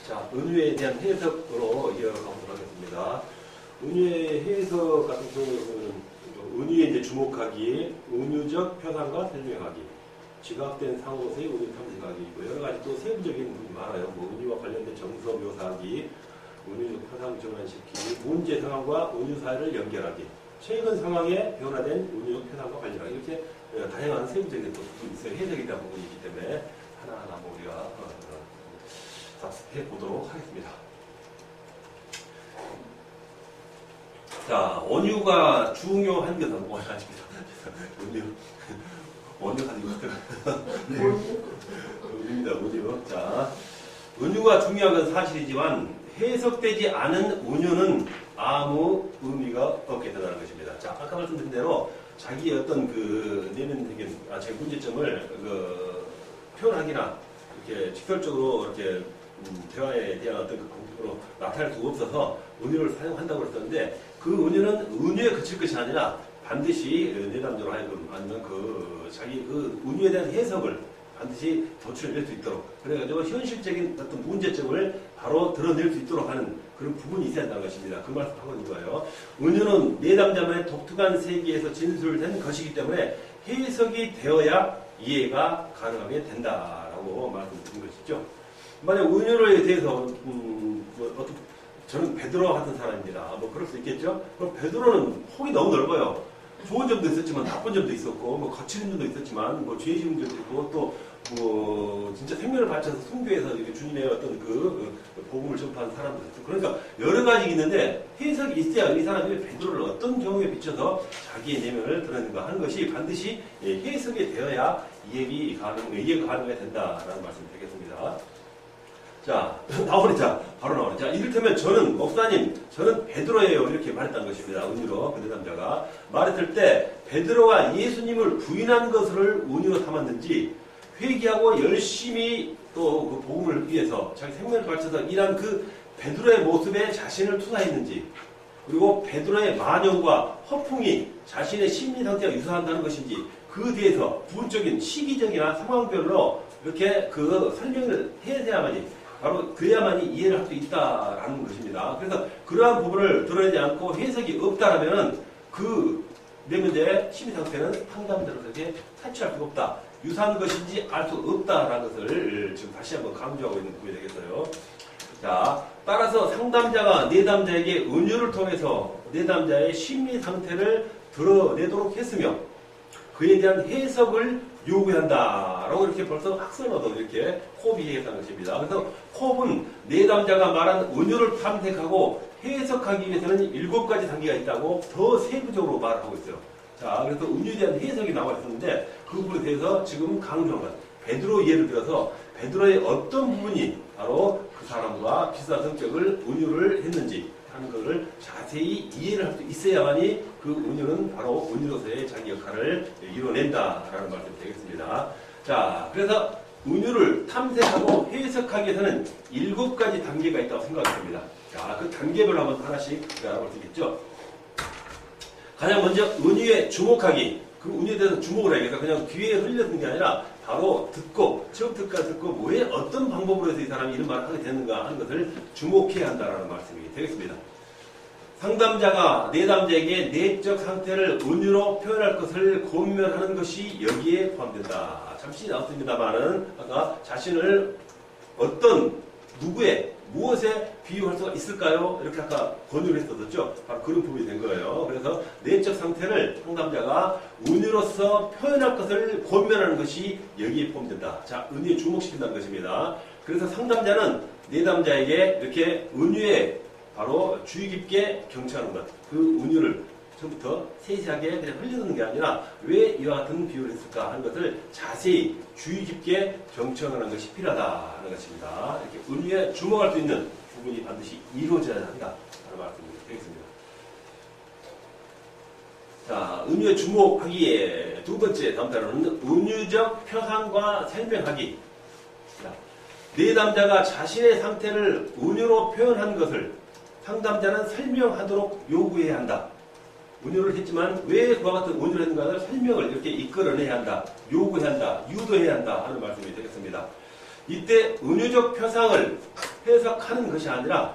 자, 은유에 대한 해석으로 이어가도록 하겠습니다. 은유의 해석 같은 경우는 은유에 이제 주목하기, 은유적 표상과 설명하기, 지각된 상호세의 은유 탐색하기, 여러 가지 또 세부적인 부분이 많아요. 은유와 관련된 정서 묘사하기, 은유적 표상 전환시키기, 문제 상황과 은유 사이를 연결하기, 최근 상황에 변화된 은유적 표상과 관련하기, 이렇게 다양한 세부적인 또 부분이 있어요. 해석에 대한 부분이 있기 때문에 하나하나 우리가 해보도록 하겠습니다. 자, 원유가 중요한 것은 뭐냐? 원유 가지고 원유입니다. 원유. 자, 원유가 중요한 건 사실이지만 해석되지 않은 원유는 아무 의미가 없게 된다는 것입니다. 자, 아까 말씀드린 대로 자기의 어떤 그 내면적인 제 문제점을 표현하기나 이렇게 직설적으로 이렇게 대화에 대한 어떤 그 공격으로 나타낼 수가 없어서 은유를 사용한다고 했었는데 그 은유는 은유에 그칠 것이 아니라 반드시 내담적으로 하여금 아니면 자기 그 은유에 대한 해석을 반드시 도출해낼 수 있도록 그래가지고 현실적인 어떤 문제점을 바로 드러낼 수 있도록 하는 그런 부분이 있어야 한다는 것입니다. 그 말씀 하고 있는 거예요. 은유는 내담자만의 독특한 세계에서 진술된 것이기 때문에 해석이 되어야 이해가 가능하게 된다라고 말씀드린 것이죠. 만약 은유에 대해서 저는 베드로 같은 사람입니다. 그럴 수 있겠죠. 그럼 베드로는 폭이 너무 넓어요. 좋은 점도 있었지만 나쁜 점도 있었고 거치는 점도 있었지만 죄 지은 점도 있고 또 진짜 생명을 바쳐서 순교해서 이렇게 주님의 어떤 그 복음을 전파하는 사람도 있고 그러니까 여러 가지 있는데 해석이 있어야 이 사람이 베드로를 어떤 경우에 비춰서 자기의 내면을 드러내는가 하는 것이 반드시 해석이 되어야 이해가 가능하게 된다라는 말씀이 되겠습니다. 자, 바로 나오네. 자, 이를테면 저는, 목사님, 저는 베드로예요. 이렇게 말했다는 것입니다. 은유로, 그 내담자가. 말했을 때, 베드로가 예수님을 부인한 것을 은유로 삼았는지, 회개하고 열심히 또 그 복음을 위해서 자기 생명을 바쳐서 일한 그 베드로의 모습에 자신을 투사했는지, 그리고 베드로의 만연과 허풍이 자신의 심리 상태와 유사한다는 것인지, 그 뒤에서 부분적인 시기적이나 상황별로 이렇게 그 설명을 해야만이 바로 그래야만이 이해를 할 수 있다라는 것입니다. 그래서 그러한 부분을 드러내지 않고 해석이 없다라면은 그 내면의 심리 상태는 상담자로서의 탈취할 수가 없다. 유사한 것인지 알 수 없다라는 것을 지금 다시 한번 강조하고 있는 부분이 되겠어요. 자, 따라서 상담자가 내담자에게 은유를 통해서 내담자의 심리 상태를 드러내도록 했으며 그에 대한 해석을 요구한다라고 이렇게 벌써 학설어도 이렇게 콥이 얘기한 것입니다. 그래서 콥은 내담자가 말한 은유를 탐색하고 해석하기 위해서는 7가지 단계가 있다고 더 세부적으로 말하고 있어요. 자, 그래서 은유에 대한 해석이 나와 있었는데 그 부분에 대해서 지금 강조한 것. 베드로 예를 들어서 베드로의 어떤 부분이 바로 그 사람과 비슷한 성격을 은유를 했는지 하는 것을 자세히 이해를 할 수 있어야만이 그 은유는 바로 은유로서의 자기 역할을 이뤄낸다라는 말씀이 되겠습니다. 자, 그래서 은유를 탐색하고 해석하기 위해서는 7가지 단계가 있다고 생각합니다. 자, 그 단계별로 한번 하나씩 알아볼 수 있겠죠. 가장 먼저 은유에 주목하기. 그 은유에 대해서 주목을 해야겠다. 그냥 귀에 흘려듣는 게 아니라 바로 듣고 처음부터 듣고 왜 어떤 방법으로 해서 이 사람이 이런 말을 하게 되는가 하는 것을 주목해야 한다는 말씀이 되겠습니다. 상담자가 내담자에게 내적 상태를 은유로 표현할 것을 권면하는 것이 여기에 포함된다. 잠시 나왔습니다만은 아까 자신을 어떤 누구의 무엇에 비유할 수가 있을까요? 이렇게 아까 권유를 했었죠. 바로 그런 부분이 된 거예요. 그래서 내적 상태를 상담자가 은유로서 표현할 것을 권면하는 것이 여기에 포함된다. 자, 은유에 주목시킨다는 것입니다. 그래서 상담자는 내담자에게 이렇게 은유에 바로 주의 깊게 경청하는 것. 그 은유를 처음부터 세세하게 그냥 흘려듣는 게 아니라 왜 이와 같은 비유를 했을까 하는 것을 자세히 주의 깊게 경청하는 것이 필요하다는 것입니다. 이렇게 은유에 주목할 수 있는 부분이 반드시 이루어져야 한다. 라는 말씀이 되겠습니다. 자, 은유에 주목하기에 두 번째 다음 단어는 은유적 표상과 설명하기. 자, 내담자가 자신의 상태를 은유로 표현한 것을 상담자는 설명하도록 요구해야 한다. 은유를 했지만 왜 그와 같은 은유를 했는가를 설명을 이렇게 이끌어내야 한다. 요구해야 한다. 유도해야 한다. 하는 말씀이 되겠습니다. 이때 은유적 표상을 해석하는 것이 아니라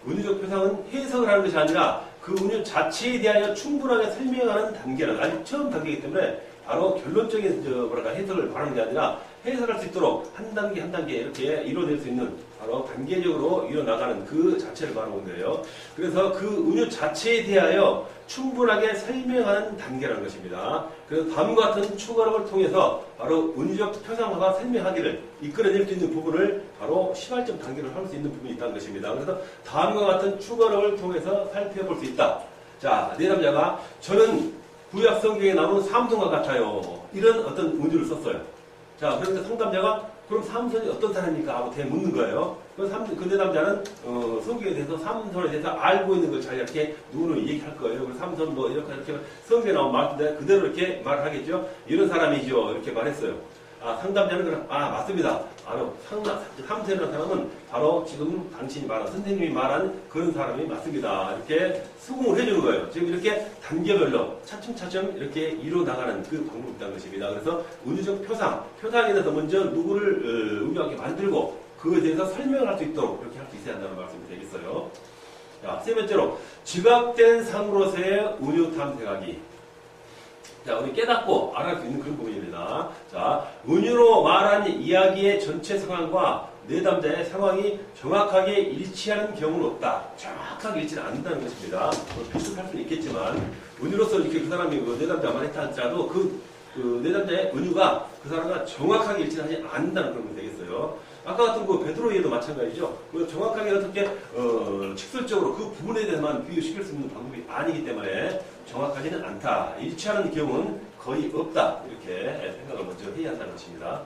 운유적 표상은 해석을 하는 것이 아니라 그 운유 자체에 대하여 충분하게 설명하는 단계는 아직 처음 단계이기 때문에 바로 결론적인 해석을 바라는 게 아니라 해석할 수 있도록 한 단계 한 단계 이렇게 이루어낼 수 있는 바로 단계적으로 이뤄나가는 그 자체를 말하는 거예요. 그래서 그 운유 자체에 대하여 충분하게 설명하는 단계라는 것입니다. 그래서 다음과 같은 추가력을 통해서 바로 운유적 표상화가 설명하기를 이끌어낼 수 있는 부분을 바로 시발점 단계로 할 수 있는 부분이 있다는 것입니다. 그래서 다음과 같은 추가력을 통해서 살펴볼 수 있다. 자, 내담자가 저는 구약 성경에 나오는 삼손과 같아요. 이런 어떤 운유를 썼어요. 자, 그런데 상담자가 그럼 삼손이 어떤 사람입니까? 하고 묻는 거예요. 그 내담자는 성경에 대해서 삼손에 대해서 알고 있는 걸 잘 이렇게 눈으로 얘기할 거예요. 그래서 삼손 뭐 이렇게 성경에 나온 말인데 그대로 이렇게 말을 하겠죠. 이런 사람이죠. 이렇게 말했어요. 아, 상담자는 그럼 맞습니다. 바로 삼손이라는 사람은 바로 지금 당신이 말한 선생님이 말한 그런 사람이 맞습니다. 이렇게 수긍을 해주는 거예요. 지금 이렇게 단계별로 차츰차츰 이렇게 이루어나가는 그 방법이 있다는 것입니다. 그래서 운유적 표상에 대해서 먼저 누구를 운유하게 만들고 그거에 대해서 설명을 할 수 있도록 그렇게 할 수 있어야 한다는 말씀이 되겠어요. 자, 세 번째로 지각된 상으로서의 운유 탐색하기. 자, 우리 깨닫고 알아갈 수 있는 그런 부분입니다. 자, 운유로 말한 이야기의 전체 상황과 내담자의 상황이 정확하게 일치하는 경우는 없다. 정확하게 일치는 않는다는 것입니다. 비슷할 수는 있겠지만, 운유로서 이렇게 그 사람이 내담자가 말했다 하더라도 그 내담자의 운유가 그 사람과 정확하게 일치하지 않는다는 그런 게 되겠어요. 아까 같은 그 베드로에도 마찬가지죠. 정확하게 어떻게 직설적으로 그 부분에 대해서만 비유시킬 수 있는 방법이 아니기 때문에 정확하지는 않다. 일치하는 경우는 거의 없다. 이렇게 생각을 먼저 해야 한다는 것입니다.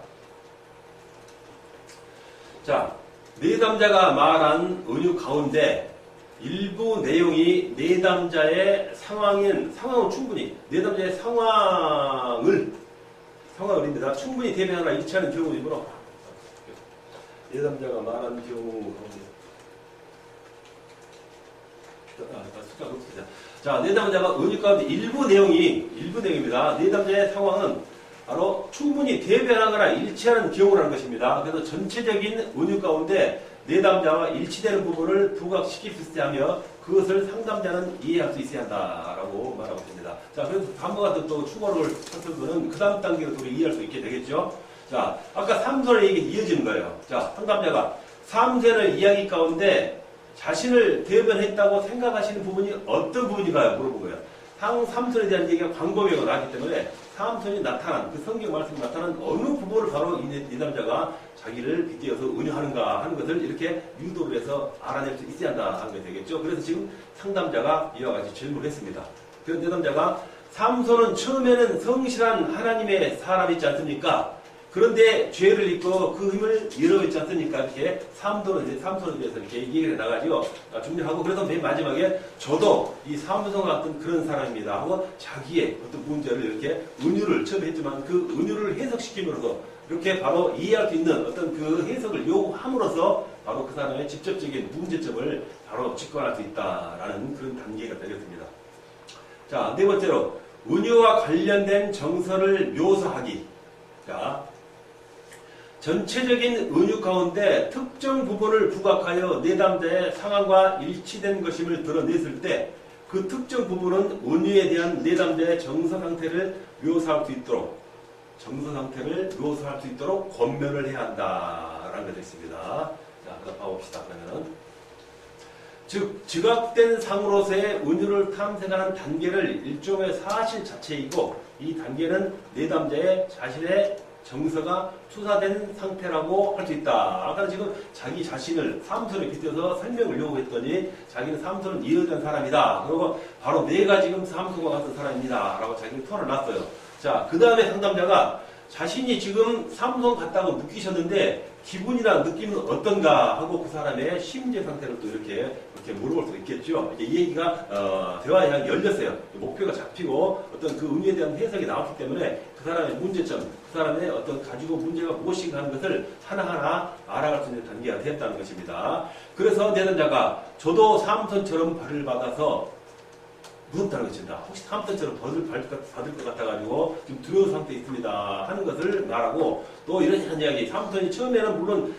자, 내담자가 말한 운유 가운데 일부 내용이 내담자의 상황은 충분히 내담자의 상황을 인데다 충분히 대변하거나 일치하는 경우이므로 내담자가 말한 경우 자, 내담자가 운유 가운데 일부 내용입니다. 내담자의 상황은 바로 충분히 대변하거나 일치하는 경우라는 것입니다. 그래서 전체적인 운유 가운데 내담자와 일치되는 부분을 부각시킬 수 있어야 하며 그것을 상담자는 이해할 수 있어야 한다라고 말하고 있습니다. 자, 그래서 다음과 같은 또 추가를 살펴보면 그 다음 단계로 또 이해할 수 있게 되겠죠. 자, 아까 삼손의 얘기 이어지는 거예요. 자, 상담자가 삼손의 이야기 가운데 자신을 대변했다고 생각하시는 부분이 어떤 부분인가요? 물어본 거예요. 삼손에 대한 얘기가 광범위하고 나왔기 때문에 삼손이 나타난 그 성경 말씀이 나타난 어느 부분을 바로 이 남자가 자기를 빗대어서 은유하는가 하는 것을 이렇게 유도를 해서 알아낼 수 있어야 한다 하는 게 되겠죠. 그래서 지금 상담자가 이와 같이 질문을 했습니다. 그래서 내담자가 삼손은 처음에는 성실한 하나님의 사람이 있지 않습니까? 그런데 죄를 잊고 그 힘을 잃어버리지 않습니까? 이렇게 삼손에 대해서 이렇게 얘기를 해나가지고 중요하고 그래서 맨 마지막에 저도 이 삼손과 같은 그런 사람입니다 하고 자기의 어떤 문제를 이렇게 은유를 처음에 했지만 그 은유를 해석시킴으로써 이렇게 바로 이해할 수 있는 어떤 그 해석을 요구함으로써 바로 그 사람의 직접적인 문제점을 바로 직관할 수 있다라는 그런 단계가 되겠습니다. 자, 네 번째로 은유와 관련된 정서를 묘사하기. 자, 전체적인 은유 가운데 특정 부분을 부각하여 내담자의 상황과 일치된 것임을 드러냈을 때 그 특정 부분은 은유에 대한 내담자의 정서 상태를 묘사할 수 있도록 권면을 해야 한다라는 것이 있습니다. 자, 그다음 봐봅시다. 그러면은 즉 지각된 상으로서의 은유를 탐색하는 단계를 일종의 사실 자체이고 이 단계는 내담자의 자신의 정서가 투사된 상태라고 할 수 있다. 아까 지금 자기 자신을 삼손에 빗대서 설명을 요구했더니 자기는 삼손은 이어진 사람이다. 그리고 바로 내가 지금 삼손과 같은 사람입니다. 라고 자기를 털어놨어요. 자, 그 다음에 상담자가 자신이 지금 삼손 같다고 느끼셨는데 기분이나 느낌은 어떤가 하고 그 사람의 심재 상태를 또 이렇게 물어볼 수 있겠죠. 이제 이 얘기가 대화의 향이 열렸어요. 목표가 잡히고 어떤 그 의미에 대한 해석이 나왔기 때문에 그 사람의 문제점, 그 사람의 어떤 가지고 문제가 무엇인가 하는 것을 하나하나 알아갈 수 있는 단계가 되었다는 것입니다. 그래서 내담자가 저도 삼손처럼 벌을 받아서 무섭다는 것입니다. 혹시 다음 번처럼 받을 것 같아가지고 지금 두려운 상태에 있습니다 하는 것을 말하고, 또 이런 이야기, 삼손이 처음에는 물론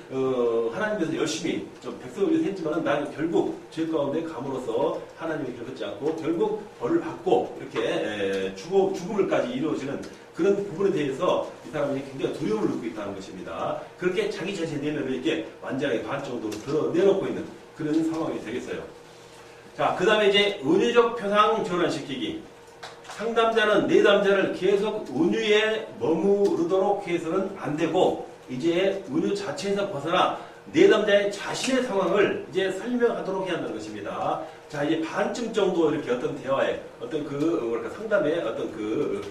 하나님께서 열심히 좀 백성을 위해서 했지만 나는 결국 죄 가운데 감으로써 하나님의 길을 걷지 않고 결국 벌을 받고 이렇게 죽음을까지 이루어지는 그런 부분에 대해서 이 사람이 굉장히 두려움을 느끼고 있다는 것입니다. 그렇게 자기 자신의 내면을 이렇게 완전하게 반 정도로 드러내놓고 있는 그런 상황이 되겠어요. 자, 그 다음에 이제 은유적 표상 전환시키기. 상담자는 내담자를 계속 은유에 머무르도록 해서는 안 되고, 이제 은유 자체에서 벗어나 내담자의 자신의 상황을 이제 설명하도록 해야 한다는 것입니다. 자, 이제 반쯤 정도 이렇게 어떤 대화에, 어떤 상담의 어떤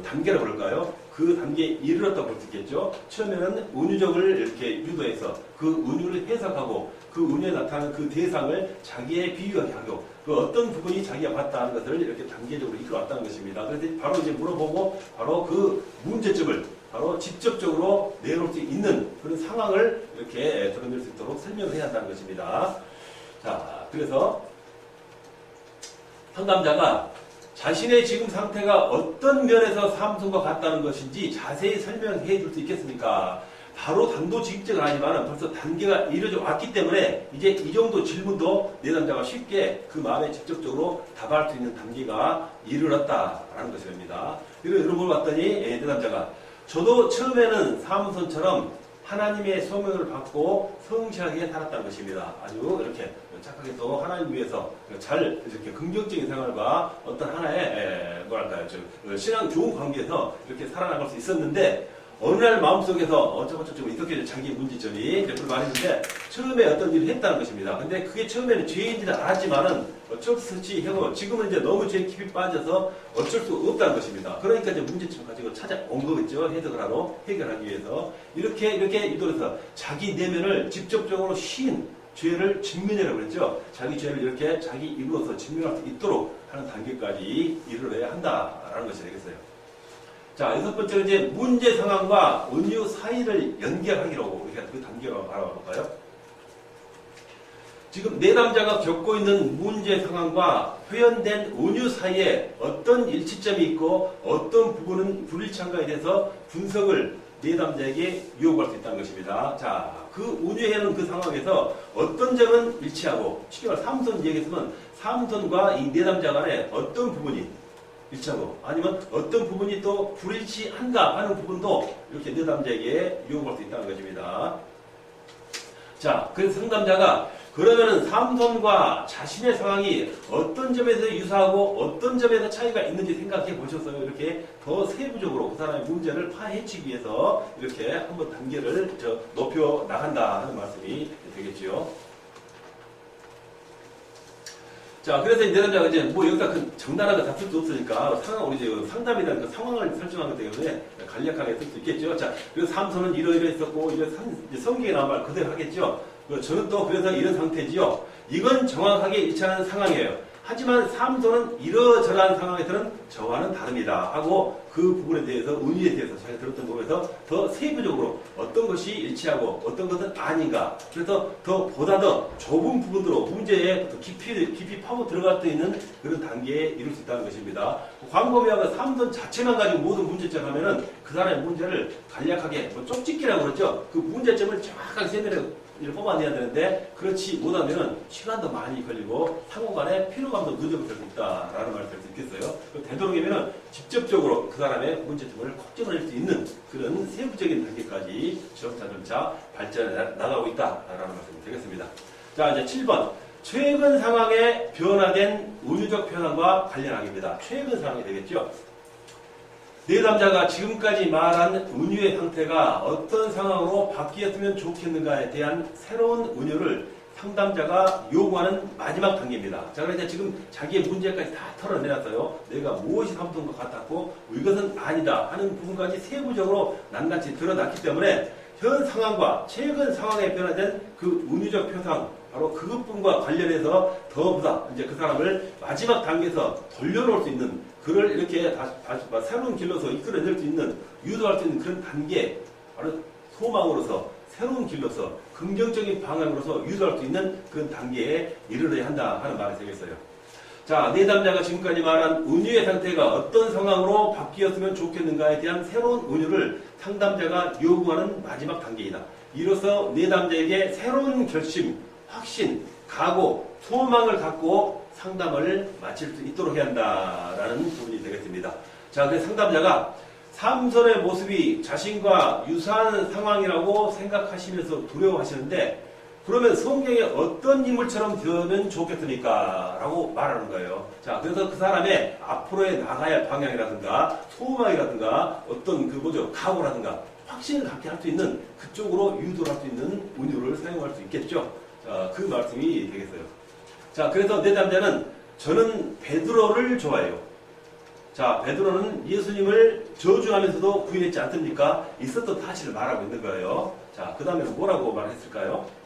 단계라고 그럴까요? 그 단계에 이르렀다고 볼 수 있겠죠? 처음에는 은유적을 이렇게 유도해서 그 은유를 해석하고 그 은유에 나타나는 그 대상을 자기의 비유하게 하고 그 어떤 부분이 자기가 봤다는 것을 이렇게 단계적으로 이끌어왔다는 것입니다. 그래서 바로 이제 물어보고 바로 그 문제점을 바로 직접적으로 내놓을 수 있는 그런 상황을 이렇게 드러낼 수 있도록 설명을 해야 한다는 것입니다. 자, 그래서 상담자가 자신의 지금 상태가 어떤 면에서 삼손과 같다는 것인지 자세히 설명해 줄 수 있겠습니까? 바로 단도직입적은 아니지만 벌써 단계가 이루어져 왔기 때문에 이제 이 정도 질문도 내담자가 쉽게 그 마음에 직접적으로 답할 수 있는 단계가 이르렀다라는 것입니다. 이런 걸 봤더니 내담자가 저도 처음에는 삼손처럼 하나님의 소명을 받고 성실하게 살았다는 것입니다. 아주 이렇게 착하게 또 하나님 위해서 잘 이렇게 긍정적인 생활과 어떤 하나의 신앙 좋은 관계에서 이렇게 살아나갈 수 있었는데 어느 날 마음속에서 어쩌고저쩌고 이렇게 자기의 문제점이 그걸 말했는데 처음에 어떤 일을 했다는 것입니다. 근데 그게 처음에는 죄인지는 알았지만은 어쩔 수 없이 하고 지금은 이제 너무 죄에 깊이 빠져서 어쩔 수 없다는 것입니다. 그러니까 이제 문제점 가지고 찾아온 거겠죠. 해석을 하러 해결하기 위해서 이렇게 유도해서 자기 내면을 직접적으로 신 죄를 직면이라고 그랬죠. 자기 죄를 이렇게 자기 입으로서 직면할 수 있도록 하는 단계까지 이르러야 한다라는 것이 되겠어요. 자, 여섯 번째는 이제 문제 상황과 은유 사이를 연결하기로 이렇게 그 단계로 알아볼까요? 지금 내담자가 겪고 있는 문제 상황과 표현된 은유 사이에 어떤 일치점이 있고 어떤 부분은 불일치한가에 대해서 분석을 내담자에게 요구할 수 있다는 것입니다. 자, 그 은유해놓은 그 상황에서 어떤 점은 일치하고, 쉽게 말해 삼손 얘기했으면 삼손과 이 내담자 간에 어떤 부분이 일치하고 아니면 어떤 부분이 또 불일치한가 하는 부분도 이렇게 내담자에게 요구할 수 있다는 것입니다. 자, 그래서 상담자가 그러면은 삼손과 자신의 상황이 어떤 점에서 유사하고 어떤 점에서 차이가 있는지 생각해 보셨어요. 이렇게 더 세부적으로 그 사람의 문제를 파헤치기 위해서 이렇게 한번 단계를 높여 나간다 하는 말씀이 되겠지요. 자, 그래서 이제 내담자가 이제 뭐 여기다 그 정당하게 다 쓸 수 없으니까 우리 이제 상담이라는 그 상황을 설정하기 때문에 간략하게 쓸 수 있겠죠. 자, 그래서 삼손은 이러이러했었고 성경에 나온 말 그대로 하겠죠. 저는 또 그래서 이런 상태지요. 이건 정확하게 일치하는 상황이에요. 하지만 삼손은 이러저러한 상황에서는 저와는 다릅니다 하고 그 부분에 대해서 은유에 대해서 자기가 들었던 부분에서 더 세부적으로 어떤 것이 일치하고 어떤 것은 아닌가, 그래서 보다 더 좁은 부분으로 문제에 더 깊이 파고 들어갈 수 있는 그런 단계에 이룰 수 있다는 것입니다. 광범위하게 삼손 자체만 가지고 모든 문제점 하면은 그 사람의 문제를 간략하게 쪽집기라고 그러죠. 그 문제점을 정확하게 세밀하게 뽑아내야 되는데 그렇지 못하면 시간도 많이 걸리고 상호간에 피로감도 늦어질 수 있다라는 말을 들 수 있겠어요. 되도록이면 직접적으로 그 사람의 문제점을 콕 집어낼 수 있는 그런 세부적인 단계까지 점차 발전해 나가고 있다라는 말씀이 되겠습니다. 자, 이제 7번. 최근 상황에 변화된 은유적 표현과 관련하기입니다. 최근 상황이 되겠죠. 내담자가 지금까지 말한 은유의 상태가 어떤 상황으로 바뀌었으면 좋겠는가에 대한 새로운 은유를 상담자가 요구하는 마지막 단계입니다. 자, 그래서 지금 자기의 문제까지 다 털어내놨어요. 내가 무엇이 삼손과 같았고 이것은 아니다 하는 부분까지 세부적으로 낱낱이 드러났기 때문에 현 상황과 최근 상황에 변화된 그 은유적 표상, 바로 그것뿐과 관련해서 더보다 이제 그 사람을 마지막 단계에서 돌려놓을 수 있는, 그를 이렇게 다시 새로운 길로서 이끌어낼 수 있는, 유도할 수 있는 그런 단계, 바로 소망으로서 새로운 길로서 긍정적인 방향으로서 유도할 수 있는 그런 단계에 이르러야 한다 하는 말이 되겠어요. 자, 내담자가 지금까지 말한 은유의 상태가 어떤 상황으로 바뀌었으면 좋겠는가에 대한 새로운 은유를 상담자가 요구하는 마지막 단계이다. 이로써 내담자에게 새로운 결심, 확신, 각오, 소망을 갖고 상담을 마칠 수 있도록 해야 한다라는 부분이 되겠습니다. 자, 그래서 상담자가 삼손의 모습이 자신과 유사한 상황이라고 생각하시면서 두려워하시는데 그러면 성경에 어떤 인물처럼 되면 좋겠습니까? 라고 말하는 거예요. 자, 그래서 그 사람의 앞으로의 나가야 할 방향이라든가 소망이라든가 어떤 각오라든가 확신을 갖게 할 수 있는 그쪽으로 유도를 할 수 있는 은유를 사용할 수 있겠죠. 자, 그 말씀이 되겠어요. 자, 그래서 내담자는 저는 베드로를 좋아해요. 자, 베드로는 예수님을 저주하면서도 부인했지 않습니까? 있었던 사실을 말하고 있는 거예요. 자, 그 다음에는 뭐라고 말했을까요?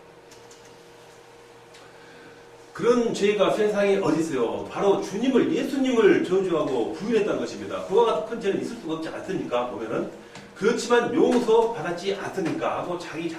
그런 죄가 세상에 어디 있어요? 바로 예수님을 저주하고 부인했다는 것입니다. 그와 같은 큰 죄는 있을 수가 없지 않습니까? 보면은. 그렇지만 용서 받았지 않습니까? 하고 자기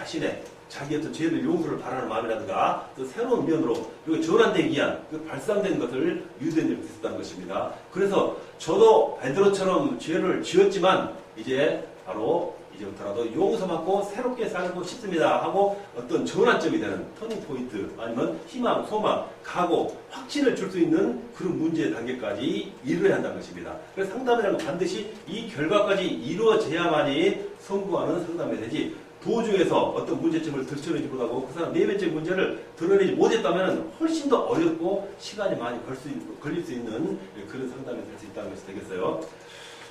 어떤 죄를 용서를 바라는 마음이라든가 또 새로운 면으로 전환되기 위한 발산된 것을 유대인 일이 있었다는 것입니다. 그래서 저도 베드로처럼 죄를 지었지만 이제부터라도 용서받고 새롭게 살고 싶습니다 하고 어떤 전환점이 되는 터닝 포인트 아니면 희망, 소망, 각오, 확신을 줄 수 있는 그런 문제 단계까지 이루어야 한다는 것입니다. 그래서 상담이라는 건 반드시 이 결과까지 이루어져야만이 성공하는 상담이 되지 도중에서 어떤 문제점을 들춰내지 못하고 그 사람 내면적 문제를 드러내지 못했다면 훨씬 더 어렵고 시간이 많이 걸릴 수 있는 그런 상담이 될 수 있다는 것이 되겠어요.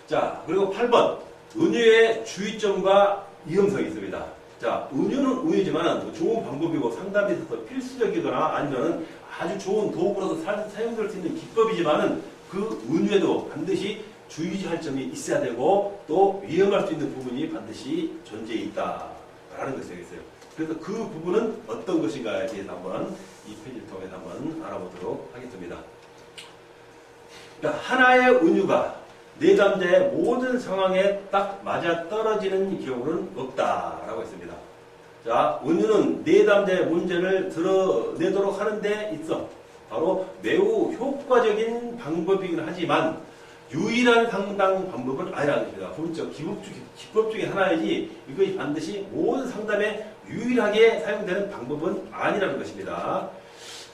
자, 그리고 8번. 은유의 주의점과 위험성이 있습니다. 자, 은유는 은유지만 좋은 방법이고 상담에 있어서 필수적이거나 아니면 아주 좋은 도구로서 사용될 수 있는 기법이지만은 그 은유에도 반드시 주의할 점이 있어야 되고 또 위험할 수 있는 부분이 반드시 존재해 있다라는 것이 되겠어요. 그래서 그 부분은 어떤 것인가에 대해서 한번 이 페이지를 통해서 한번 알아보도록 하겠습니다. 그러니까 하나의 은유가 내담자의 모든 상황에 딱 맞아 떨어지는 경우는 없다라고 했습니다. 자, 은유는 내담자의 문제를 드러내도록 하는 데 있어 바로 매우 효과적인 방법이긴 하지만 유일한 상담 방법은 아니라는 것입니다. 본적 기법 중에 하나이지 이것이 반드시 모든 상담에 유일하게 사용되는 방법은 아니라는 것입니다.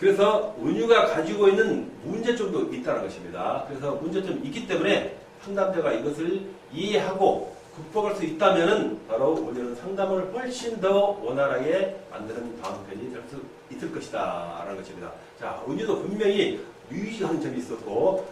그래서 은유가 가지고 있는 문제점도 있다는 것입니다. 그래서 문제점이 있기 때문에 상담자가 이것을 이해하고 극복할 수 있다면 바로 우리는 상담을 훨씬 더 원활하게 만드는 다음 편이 될 수 있을 것이다 라는 것입니다. 자, 은유도 분명히 유의하는 점이 있었고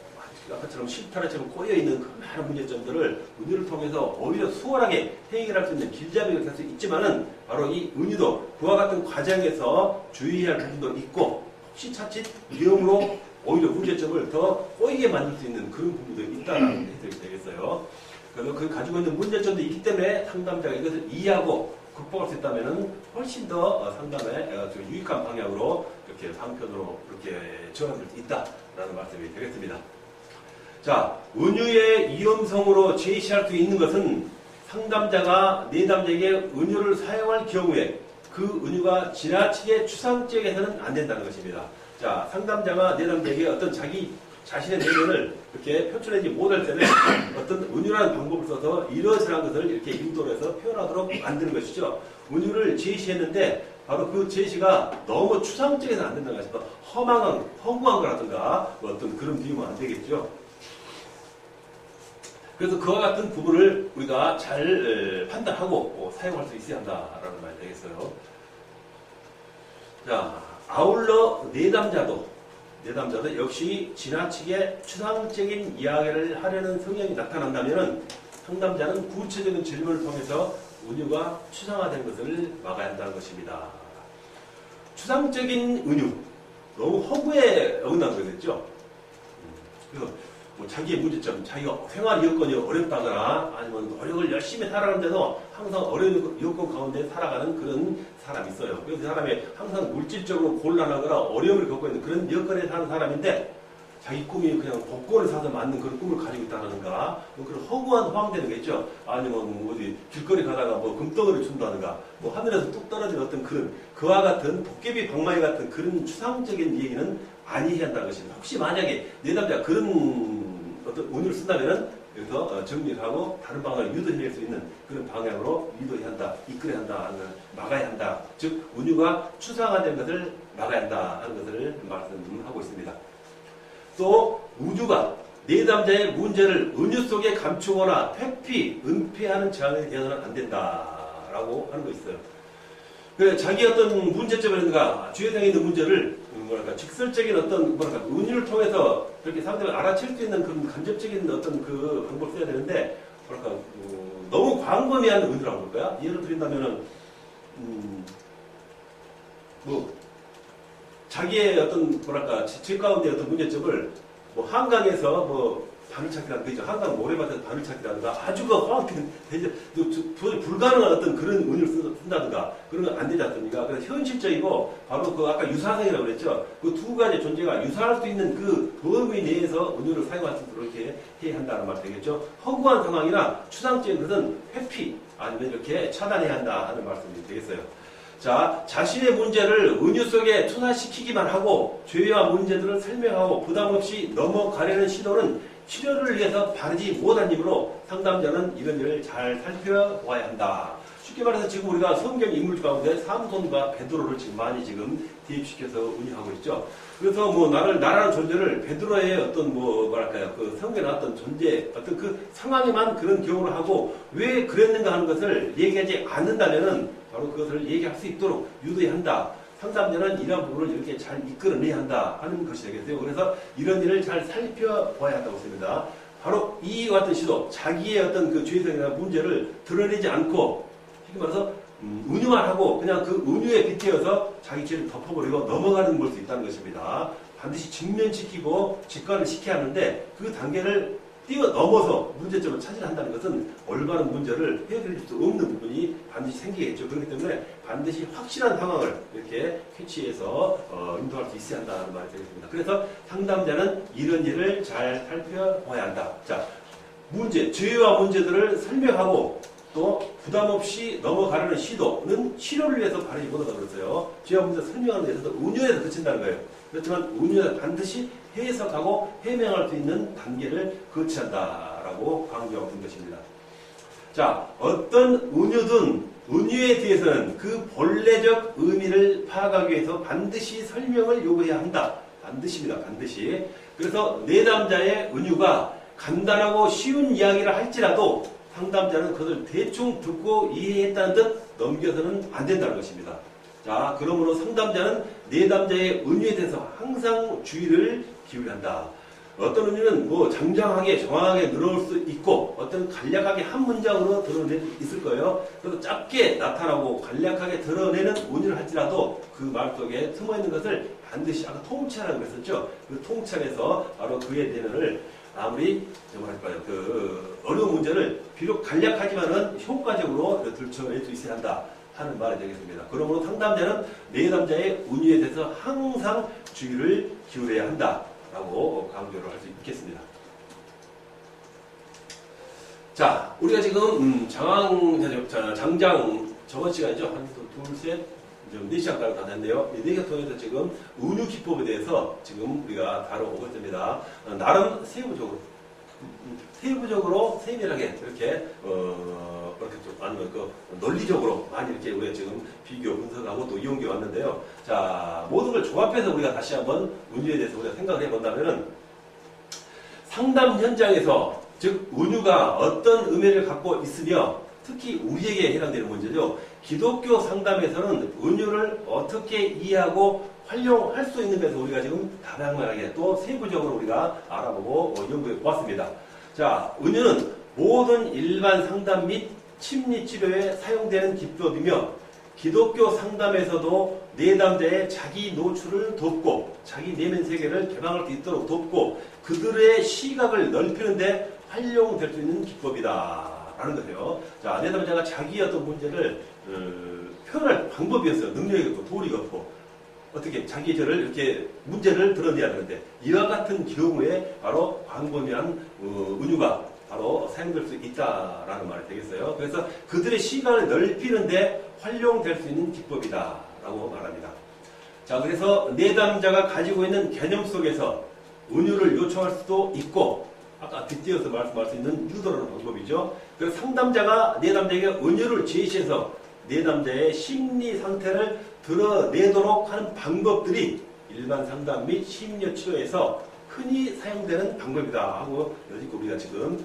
아까처럼 실타래처럼 꼬여있는 그 많은 문제점들을 은유를 통해서 오히려 수월하게 해결할 수 있는 길잡이가 될 수 있지만은 바로 이 은유도 그와 같은 과정에서 주의해야 할 부분도 있고 혹시 자칫 위험으로 오히려 문제점을 더 꼬이게 만들 수 있는 그런 부분도 있다는 해석이 되겠어요. 그래서 그 가지고 있는 문제점도 있기 때문에 상담자가 이것을 이해하고 극복할 수 있다면 훨씬 더 상담에 유익한 방향으로 이렇게 방편으로 이렇게 전환될 수 있다라는 말씀이 되겠습니다. 자, 은유의 위험성으로 제시할 수 있는 것은 상담자가 내담자에게 은유를 사용할 경우에 그 은유가 지나치게 추상적이어서는 안 된다는 것입니다. 자, 상담자가 내담자에게 어떤 자기 자신의 내면을 이렇게 표출하지 못할 때는 어떤 은유라는 방법을 써서 이러저러한 것을 이렇게 인도로 해서 표현하도록 만드는 것이죠. 은유를 제시했는데 바로 그 제시가 너무 추상적이어서는 안 된다는 것입니다. 허무한 거라든가 어떤 그런 비유면 안 되겠죠. 그래서 그와 같은 부분을 우리가 잘 판단하고 사용할 수 있어야 한다라는 말이 되겠어요. 자, 아울러 내담자도 역시 지나치게 추상적인 이야기를 하려는 성향이 나타난다면 상담자는 구체적인 질문을 통해서 은유가 추상화된 것을 막아야 한다는 것입니다. 추상적인 은유, 너무 허구에 어긋난 거겠죠. 그래서 자기의 문제점, 자기가 생활 여건이 어렵다거나 아니면 노력을 열심히 살아가는데도 항상 어려운 여건 가운데 살아가는 그런 사람이 있어요. 그래서 그 사람이 항상 물질적으로 곤란하거나 어려움을 겪고 있는 그런 여건에 사는 사람인데 자기 꿈이 그냥 복권을 사서 맞는 그런 꿈을 가지고 있다든가, 뭐 그런 허구한 호황되는 게 있죠. 아니면 뭐 어디 길거리 가다가 뭐 금덩어리를 준다든가, 뭐 하늘에서 뚝 떨어진 어떤 그런, 그와 같은 도깨비 방망이 같은 그런 추상적인 얘기는 아니해야 한다는 것입니다. 혹시 만약에 내 남자가 그런 어떤 운을 쓴다면은 여기서 정리를 하고 다른 방향을 유도해낼 수 있는 그런 방향으로 유도해야 한다, 이끌어야 한다, 막아야 한다. 즉 운유가 추상화된 것을 막아야 한다 하는 것을 말씀하고 있습니다. 또 우주가 내담자의 문제를 은유 속에 감추거나 회피, 은폐하는 장이 되어서는 안 된다라고 하는 거 있어요. 그래, 자기 어떤 문제점이라든가 주위에 있는 문제를 직설적인 어떤 은유를 통해서 그렇게 상대를 알아챌 수 있는 그런 간접적인 어떤 그 방법을 써야 되는데 너무 광범위한 은유라고 볼까요? 예를 드린다면은 자기의 어떤 제 가운데 어떤 문제점을 뭐 한강에서 뭐 바늘찾기라는 거죠. 한강 모래밭에서 바늘찾기라든가 아주 도저히 불가능한 어떤 그런 은유를 쓴다든가 그런 건 안 되지 않습니까? 그래서 현실적이고 바로 그 아까 유사성이라고 그랬죠. 그 두 가지 존재가 유사할 수 있는 그 범위 내에서 은유를 사용할 수 있도록 이렇게 해야 한다는 말 되겠죠. 허구한 상황이나 추상적인 것은 회피 아니면 이렇게 차단해야 한다 하는 말씀이 되겠어요. 자, 자신의 문제를 은유 속에 투사시키기만 하고 죄와 문제들을 설명하고 부담 없이 넘어가려는 시도는 치료를 위해서 바르지 못한 이유로 상담자는 이런 일을 잘 살펴보아야 한다. 쉽게 말해서 지금 우리가 성경 인물 가운데 삼손과 베드로를 지금 많이 지금 대입시켜서 운영하고 있죠. 그래서 뭐 나라는 존재를 베드로의 어떤 그 성경에 나왔던 존재, 어떤 그 상황에만 그런 경우를 하고 왜 그랬는가 하는 것을 얘기하지 않는다면은 바로 그것을 얘기할 수 있도록 유도해야 한다. 상담자는 이러한 부분을 이렇게 잘 이끌어내야 한다 하는 것이 되겠어요. 그래서 이런 일을 잘 살펴봐야 한다고 했습니다. 바로 이와 같은 시도, 자기의 어떤 그 죄성이나 문제를 드러내지 않고, 쉽게 말해서 은유만 하고 그냥 그 은유에 빗대어서 자기 죄를 덮어버리고 넘어가는 걸 수 있다는 것입니다. 반드시 직면시키고 직관을 시켜야 하는데 그 단계를 뛰어넘어서 문제점을 차지한다는 것은 올바른 문제를 해결할 수 없는 부분이 반드시 생기겠죠. 그렇기 때문에 반드시 확실한 상황을 이렇게 캐치해서 인도할 수 있어야 한다는 말이 되겠습니다. 그래서 상담자는 이런 일을 잘 살펴봐야 한다. 자, 죄와 문제들을 설명하고 또 부담 없이 넘어가려는 시도는 치료를 위해서 바르지 못하다고 그랬어요. 죄와 문제 설명하는 데 있어서 은유에서 그친다는 거예요. 그렇지만 은유에서 반드시 해석하고 해명할 수 있는 단계를 거치한다라고 강조하고 있는 것입니다. 자, 어떤 은유든 은유에 대해서는 그 본래적 의미를 파악하기 위해서 반드시 설명을 요구해야 한다. 반드시입니다. 반드시. 그래서 내담자의 은유가 간단하고 쉬운 이야기를 할지라도 상담자는 그것을 대충 듣고 이해했다는 듯 넘겨서는 안 된다는 것입니다. 자, 그러므로 상담자는 내담자의 은유에 대해서 항상 주의를 기울여야 한다. 어떤 은유는 장장하게 정확하게 늘어올 수 있고 어떤 간략하게 한 문장으로 드러낼 수 있을 거예요. 그래서 짧게 나타나고 간략하게 드러내는 은유를 할지라도 그 말 속에 숨어있는 것을 반드시 아까 통찰이라고 했었죠. 그 통찰에서 바로 그의 대면을 아무리 그 어려운 문제를 비록 간략하지만은 효과적으로 들춰낼 수 있어야 한다 하는 말이 되겠습니다. 그러므로 상담자는 내담자의 은유에 대해서 항상 주의를 기울여야 한다라고 강조를 할 수 있겠습니다. 자, 우리가 지금 장장 저번 시간이죠. 한 둘, 셋, 4시간까지 다 됐는데요. 이 4시간 통해서 지금 은유 기법에 대해서 지금 우리가 다뤄보고 있습니다. 나름 세부적으로 세밀하게 이렇게 아니면 논리적으로 많이 이렇게 우리가 지금 비교 분석하고 또 이용해 왔는데요. 자, 모든 걸 조합해서 우리가 다시 한번 은유에 대해서 우리가 생각을 해본다면은 상담 현장에서 즉 은유가 어떤 의미를 갖고 있으며 특히 우리에게 해당되는 문제죠. 기독교 상담에서는 은유를 어떻게 이해하고 활용할 수 있는 데서 우리가 지금 다양하게 또 세부적으로 우리가 알아보고 연구해 보았습니다. 자, 은유는 모든 일반 상담 및 심리 치료에 사용되는 기법이며 기독교 상담에서도 내담자의 자기 노출을 돕고 자기 내면 세계를 개방할 수 있도록 돕고 그들의 시각을 넓히는 데 활용될 수 있는 기법이다 라는 거예요. 자, 내담자가 자기의 어떤 문제를 표현할 방법이었어요. 능력이 없고 도리가 없고 어떻게 자기 저를 이렇게 문제를 드러내야 되는데 이와 같은 경우에 바로 광범위한 은유가 바로 사용될 수 있다라는 말이 되겠어요. 그래서 그들의 시간을 넓히는데 활용될 수 있는 기법이다라고 말합니다. 자, 그래서 내담자가 가지고 있는 개념 속에서 은유를 요청할 수도 있고 아까 뒷뒤어서 말씀할 수 있는 유도라는 방법이죠. 그래서 상담자가 내담자에게 은유를 제시해서 내담자의 심리 상태를 드러내도록 하는 방법들이 일반 상담 및 심리학 치료에서 흔히 사용되는 방법이다 하고 여지껏 우리가 지금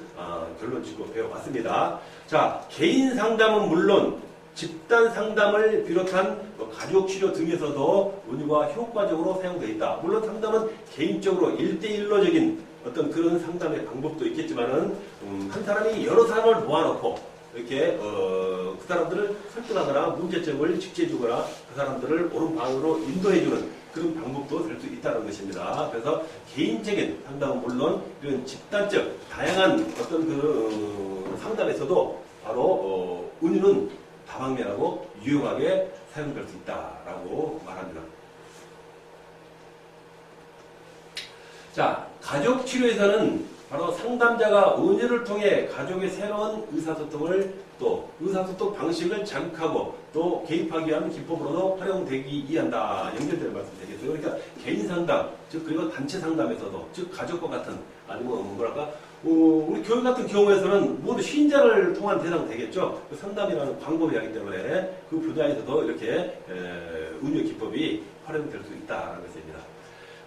결론 짓고 배워봤습니다. 자, 개인 상담은 물론 집단 상담을 비롯한 가족 치료 등에서도 은유가 효과적으로 사용되어 있다. 물론 상담은 개인적으로 1대1로적인 어떤 그런 상담의 방법도 있겠지만은 한 사람이 여러 사람을 모아놓고 이렇게 그 사람들을 설득하거나 문제점을 직시해주거나 그 사람들을 옳은 방향으로 인도해주는 그런 방법도 될 수 있다는 것입니다. 그래서 개인적인 상담은 물론 이런 집단적 다양한 어떤 그 상담에서도 바로 은유는 다방면하고 유용하게 사용될 수 있다라고 말합니다. 자, 가족 치료에서는 바로 상담자가 은유를 통해 가족의 새로운 의사소통을 또 의사소통 방식을 자극하고 또 개입하기 위한 기법으로도 활용되기 위한다. 연결되는 말씀 되겠어요. 그러니까 개인 상담, 즉 그리고 단체 상담에서도 즉 가족과 같은 아니면 뭐랄까 우리 교회 같은 경우에서는 모두 신자를 통한 대상 되겠죠. 그 상담이라는 방법이 하기 때문에 그 분야에서도 이렇게 은유 기법이 활용될 수 있다는 것입니다.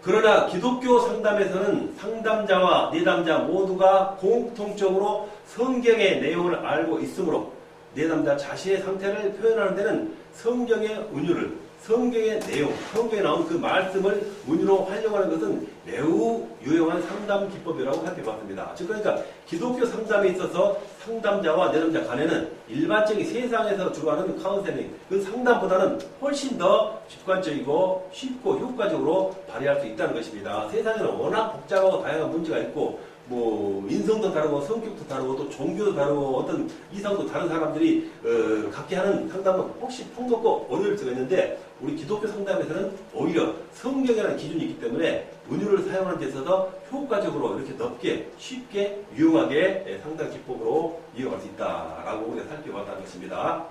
그러나 기독교 상담에서는 상담자와 내담자 모두가 공통적으로 성경의 내용을 알고 있으므로 내담자 자신의 상태를 표현하는 데는 성경의 은유를 성경의 내용, 성경에 나온 그 말씀을 은유로 활용하는 것은 매우 유용한 상담 기법이라고 살펴봤습니다. 즉 그러니까 기독교 상담에 있어서 상담자와 내담자 간에는 일반적인 세상에서 주로 하는 카운셀링, 그 상담보다는 훨씬 더 직관적이고 쉽고 효과적으로 발휘할 수 있다는 것입니다. 세상에는 워낙 복잡하고 다양한 문제가 있고 인성도 다르고 성격도 다르고 또 종교도 다르고 어떤 이상도 다른 사람들이 각기 하는 상담은 혹시 폭넓고 어려울 수가 있는데 우리 기독교 상담에서는 오히려 성경이라는 기준이 있기 때문에 은유를 사용하는 데 있어서 효과적으로 이렇게 넓게 쉽게 유용하게 상담 기법으로 이용할 수 있다라고 우리가 살펴봤다는 것입니다.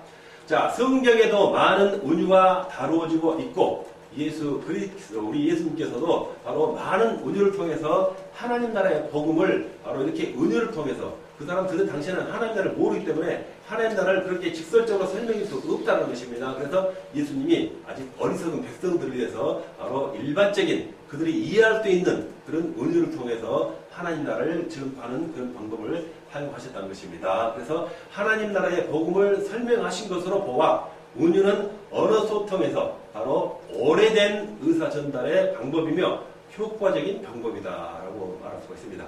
자, 성경에도 많은 은유가 다루어지고 있고 우리 예수님께서도 바로 많은 은유를 통해서 하나님 나라의 복음을 바로 이렇게 은유를 통해서 그 사람들은 당시에는 하나님 나라를 모르기 때문에 하나님 나라를 그렇게 직설적으로 설명할 수 없다는 것입니다. 그래서 예수님이 아직 어리석은 백성들을 위해서 바로 일반적인 그들이 이해할 수 있는 그런 은유를 통해서 하나님 나라를 증파하는 그런 방법을 사용하셨다는 것입니다. 그래서 하나님 나라의 복음을 설명하신 것으로 보아 은유는 언어 소통에서 바로 오래된 의사 전달의 방법이며 효과적인 방법이다라고 말할 수가 있습니다.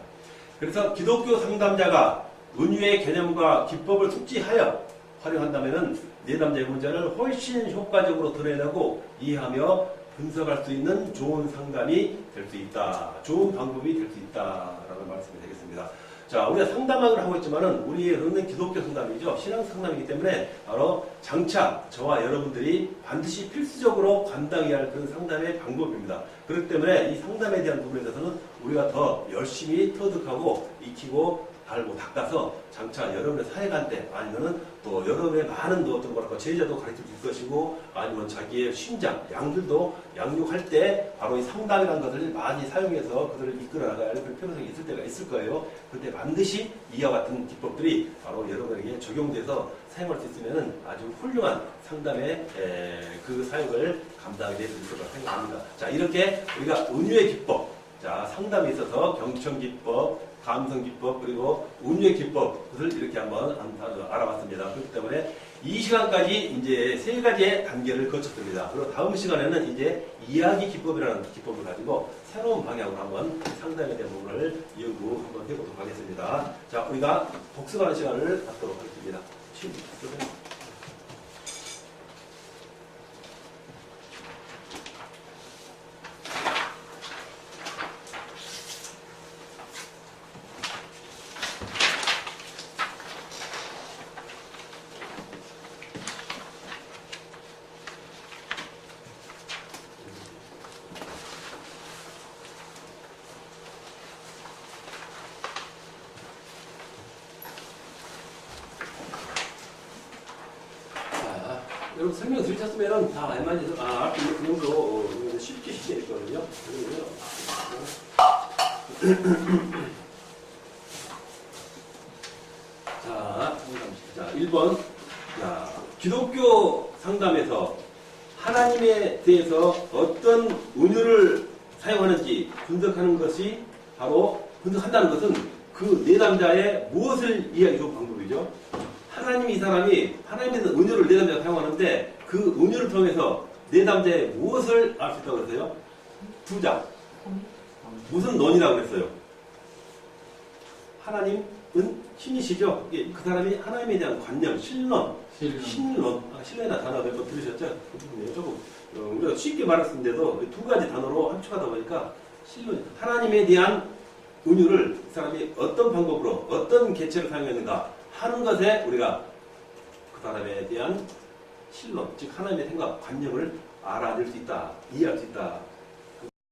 그래서 기독교 상담자가 은유의 개념과 기법을 숙지하여 활용한다면 내담자의 문제를 훨씬 효과적으로 드러내고 이해하며 분석할 수 있는 좋은 상담이 될 수 있다. 좋은 방법이 될 수 있다라는 말씀이 되겠습니다. 자, 우리가 상담학을 하고 있지만은 우리는 기독교 상담이죠. 신앙 상담이기 때문에 바로 장차 저와 여러분들이 반드시 필수적으로 감당해야 할 그런 상담의 방법입니다. 그렇기 때문에 이 상담에 대한 부분에 대해서는 우리가 더 열심히 터득하고 익히고 달고 닦아서 장차 여러분의 사회관 때 아니면은 또 여러분의 많은 어떤 뭐랄까 제자도 가르칠 수 있을 것이고 아니면 자기의 신장 양들도 양육할 때 바로 이 상담이라는 것을 많이 사용해서 그들을 이끌어 나가야 할 그런 필요성이 있을 때가 있을 거예요. 그때 반드시 이와 같은 기법들이 바로 여러분에게 적용돼서 사용할 수 있으면은 아주 훌륭한 상담의 그 사역을 감당하게 될 수 있을 거라 생각합니다. 자, 이렇게 우리가 은유의 기법, 자, 상담에 있어서 경청 기법, 감성 기법 그리고 은유의 기법 그것을 이렇게 한번 알아봤습니다. 그렇기 때문에 이 시간까지 이제 세 가지의 단계를 거쳤습니다. 그리고 다음 시간에는 이제 이야기 기법이라는 기법을 가지고 새로운 방향으로 한번 상담에 대한 부분을 연구 한번 해보도록 하겠습니다. 자, 우리가 복습하는 시간을 갖도록 하겠습니다. 여러분 설명 들으셨으면 다 웬만해서 앞에 그 정도 쉽게 했거든요. 자, 1번. 자, 기독교 상담에서 하나님에 대해서 어떤 은유를 사용하는지 분석하는 것이 바로 분석한다는 것은 그 내담자의 무엇을 이해하기 좋은 방법이죠. 하나님이 이 사람이 하나님에 대한 은유를 내담자가 사용하는데 그 은유를 통해서 내담자의 무엇을 알 수 있다고 그랬어요? 두 장. 무슨 논이라고 그랬어요? 하나님은 신이시죠? 그 사람이 하나님에 대한 관념, 신론. 신론이라는 단어 몇 번 들으셨죠? 그 부분이에요. 조금 우리가 쉽게 말했는데도 두 가지 단어로 함축하다 보니까 신론. 하나님에 대한 은유를 그 사람이 어떤 방법으로 어떤 개체를 사용했는가 하는 것에 우리가 그 사람에 대한 신론, 즉 하나님의 생각, 관념을 알아낼 수 있다, 이해할 수 있다